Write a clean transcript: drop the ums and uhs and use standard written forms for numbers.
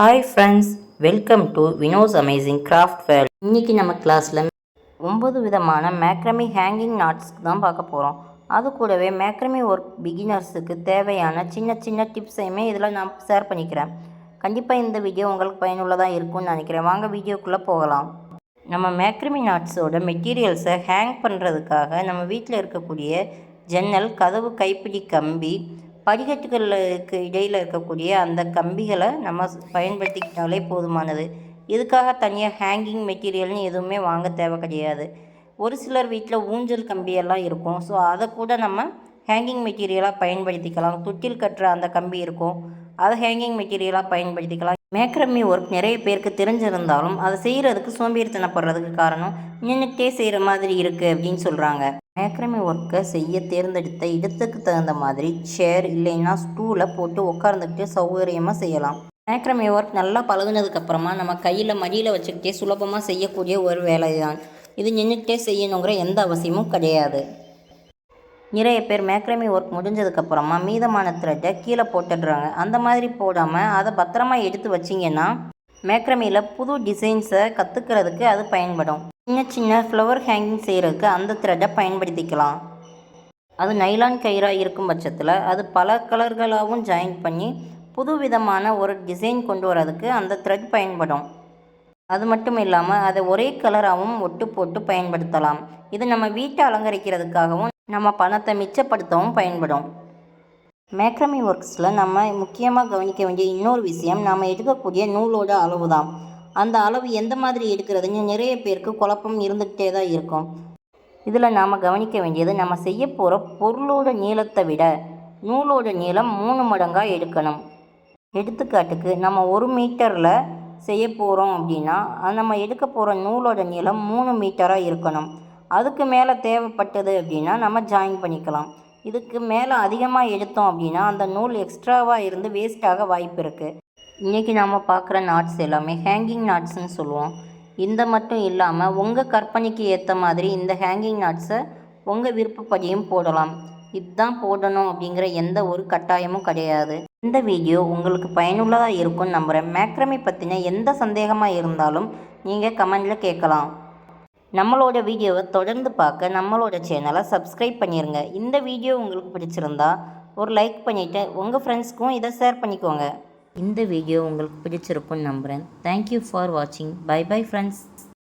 Hi friends, welcome to Vino's amazing craft world. இன்றைக்கி நம்ம கிளாஸில் 9 விதமான மேக்ரமி ஹேங்கிங் நாட்ஸ்க்கு தான் பார்க்க போகிறோம். அது கூடவே மேக்ரமி ஒர்க் பிகினர்ஸுக்கு தேவையான சின்ன சின்ன டிப்ஸையுமே இதில் நான் ஷேர் பண்ணிக்கிறேன். கண்டிப்பாக இந்த வீடியோ உங்களுக்கு பயனுள்ளதாக இருக்கும்னு நினைக்கிறேன். வாங்க வீடியோக்குள்ளே போகலாம். நம்ம மேக்ரமி நாட்ஸோட மெட்டீரியல்ஸை ஹேங் பண்ணுறதுக்காக நம்ம வீட்டில் இருக்கக்கூடிய ஜன்னல், கதவு கைப்பிடி கம்பி, படிக்கட்டுகளுக்கு இடையில் இருக்கக்கூடிய அந்த கம்பிகளை நம்ம பயன்படுத்திக்கிட்டாலே போதுமானது. இதுக்காக தனியாக ஹேங்கிங் மெட்டீரியல்னு எதுவுமே வாங்க தேவை கிடையாது. ஒரு சிலர் வீட்டில் ஊஞ்சல் கம்பியெல்லாம் இருக்கும். ஸோ அதை கூட நம்ம ஹேங்கிங் மெட்டீரியலாக பயன்படுத்திக்கலாம். தொட்டில் கட்டுற அந்த கம்பி இருக்கும், அதை ஹேங்கிங் மெட்டீரியலாக பயன்படுத்திக்கலாம். மேக்ரமி ஒர்க் நிறைய பேருக்கு தெரிஞ்சிருந்தாலும் அதை செய்கிறதுக்கு சோம்பேறித்தனப்படுறதுக்கு காரணம் நின்றுட்டே செய்கிற மாதிரி இருக்குது அப்படின்னு சொல்கிறாங்க. மேக்ரமி ஒர்க்கை செய்ய தேர்ந்தெடுத்த இடத்துக்கு தகுந்த மாதிரி சேர் இல்லைன்னா ஸ்டூலை போட்டு உட்கார்ந்துக்கிட்டு சௌகரியமாக செய்யலாம். மேக்ரமி ஒர்க் நல்லா பழகுனதுக்கப்புறமா நம்ம கையில் மடியில் வச்சுக்கிட்டே சுலபமாக செய்யக்கூடிய ஒரு வேலை தான் இது. நின்றுக்கிட்டே செய்யணுங்கிற எந்த அவசியமும் கிடையாது. நிறைய பேர் மேக்ரமி ஒர்க் முடிஞ்சதுக்கப்புறமா மீதமான த்ரெட்டை கீழே போட்டுடுறாங்க. அந்த மாதிரி போடாமல் அதை பத்திரமா எடுத்து வச்சிங்கன்னா மேக்ரமியில் புது டிசைன்ஸை கற்றுக்கிறதுக்கு அது பயன்படும். சின்ன சின்ன ஃப்ளவர் ஹேங்கிங் செய்கிறதுக்கு அந்த த்ரெட்டை பயன்படுத்திக்கலாம். அது நைலான் கயிறாக இருக்கும் பட்சத்தில் அது பல கலர்களாகவும் ஜாயின் பண்ணி புது விதமான ஒரு டிசைன் கொண்டு வரதுக்கு அந்த த்ரெட் பயன்படும். அது மட்டும் இல்லாமல் அதை ஒரே கலராகவும் ஒட்டு போட்டு பயன்படுத்தலாம். இது நம்ம வீட்டை அலங்கரிக்கிறதுக்காகவும் நம்ம பணத்தை மிச்சப்படுத்தவும் பயன்படும். மேக்ரமி ஒர்க்ஸில் நம்ம முக்கியமாக கவனிக்க வேண்டிய இன்னொரு விஷயம், நாம் எடுக்கக்கூடிய நூலோட அளவு தான். அந்த அளவு எந்த மாதிரி எடுக்கிறதுன்னு நிறைய பேருக்கு குழப்பம் இருந்துக்கிட்டே தான் இருக்கும். இதில் நாம் கவனிக்க வேண்டியது, நம்ம செய்ய போகிற பொருளோட நீளத்தை விட நூலோட நீளம் 3 மடங்காக எடுக்கணும். எடுத்துக்காட்டுக்கு நம்ம 1 மீட்டரில் செய்ய போகிறோம் அப்படின்னா நம்ம எடுக்க போகிற நூலோட நீளம் 3 மீட்டராக இருக்கணும். அதுக்கு மேலே தேவைப்பட்டது அப்படின்னா நம்ம ஜாயின் பண்ணிக்கலாம். இதுக்கு மேலே அதிகமாக எடுத்தோம் அப்படின்னா அந்த நூல் எக்ஸ்ட்ராவாக இருந்து வேஸ்ட்டாக வாய்ப்பு இருக்குது. இன்றைக்கி நாம் பார்க்குற நாட்ஸ் எல்லாமே ஹேங்கிங் நாட்ஸ்ன்னு சொல்லுவோம். இந்த மட்டும் இல்லாமல் உங்கள் கற்பனைக்கு ஏற்ற மாதிரி இந்த ஹேங்கிங் நாட்ஸை உங்கள் விருப்பப்படியும் போடலாம். இதுதான் போடணும் அப்படிங்கிற எந்த ஒரு கட்டாயமும் கிடையாது. இந்த வீடியோ உங்களுக்கு பயனுள்ளதாக இருக்கும்னு நம்புகிறேன். மேக்ரமி பற்றின எந்த சந்தேகமாக இருந்தாலும் நீங்கள் கமெண்டில் கேட்கலாம். நம்மளோட வீடியோவை தொடர்ந்து பார்க்க நம்மளோட சேனலை சப்ஸ்கிரைப் பண்ணிடுங்க. இந்த வீடியோ உங்களுக்கு பிடிச்சிருந்தா ஒரு லைக் பண்ணிவிட்டு உங்கள் ஃப்ரெண்ட்ஸ்க்கும் இதை ஷேர் பண்ணிக்கோங்க. இந்த வீடியோ உங்களுக்கு பிடிச்சிருக்குன்னு நம்புகிறேன். தேங்க்யூ ஃபார் வாட்சிங். Bye bye friends.